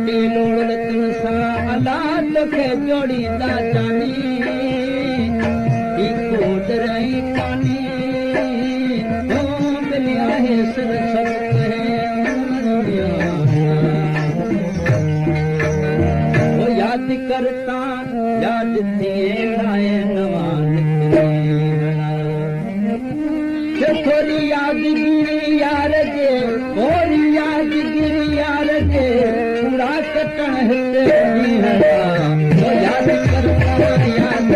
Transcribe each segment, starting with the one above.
मोटी लोड़ तुलसा अल्लाह तोखे जोड़ींदा जानी कोट रही कानी ओ मिलिया है सिर ओ याद करता याद थिए लाए नवान थोड़ी यादगिरी यार जे थोड़ी यादगिरी यार जे पूरा कटण हिते याद करता याद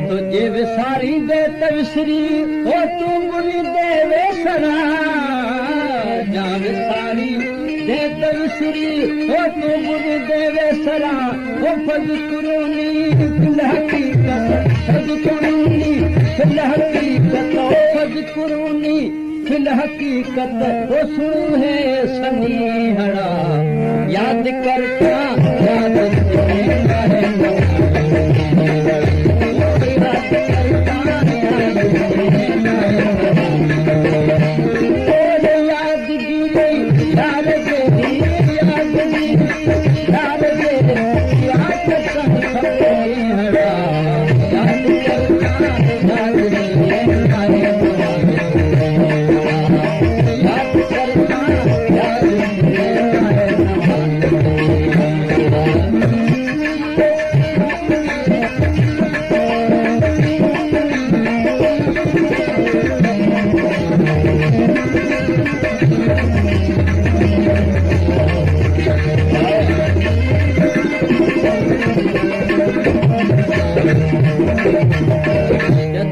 तुझे विसारी दे तविसरी ओ तू मुनी देवे सरा जा विसारी दे तविसरी ओ तू मुनी देवे सरा ओ फज कुरूनी फिल हकीकत फज कुरूनी फिल हकीकत ओ फज कुरूनी फिल हकीकत ओ सुन है सनीहड़ा याद करता याद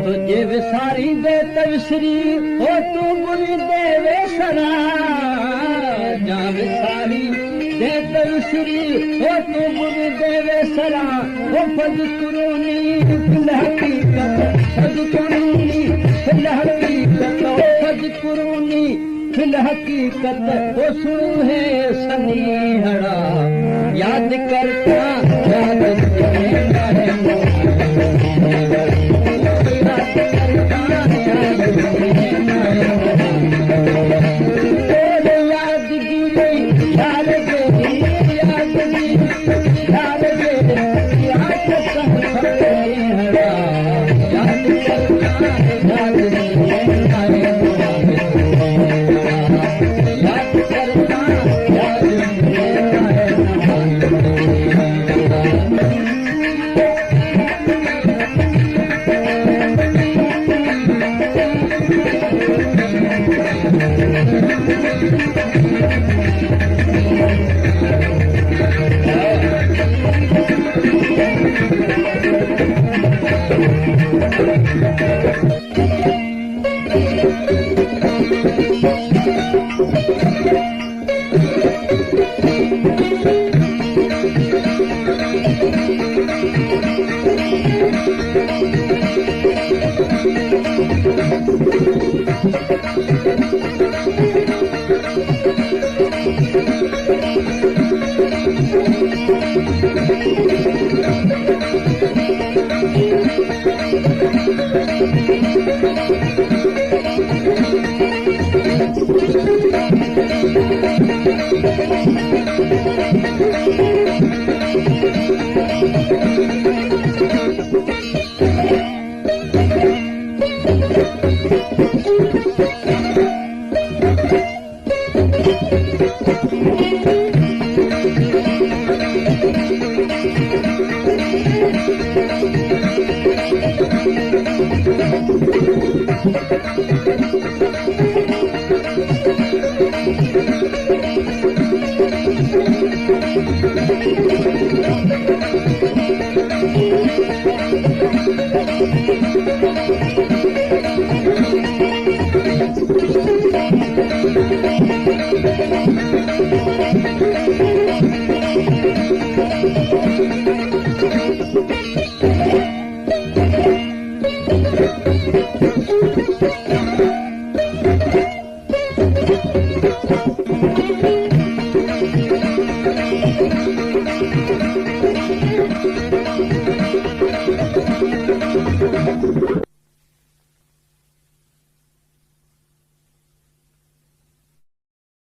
तुझे विसारी दे तविसरी ओ तू मुनी देवे सरा जा विसारी दे तविसरी ओ तू मुनी देवे सरा ओ फज कुरूनी फिल हकीकत फज कुरूनी फिल हकीकत ओ फज कुरूनी फिल हकीकत ओ सुन है सनीहड़ा याद करता याद Thank you.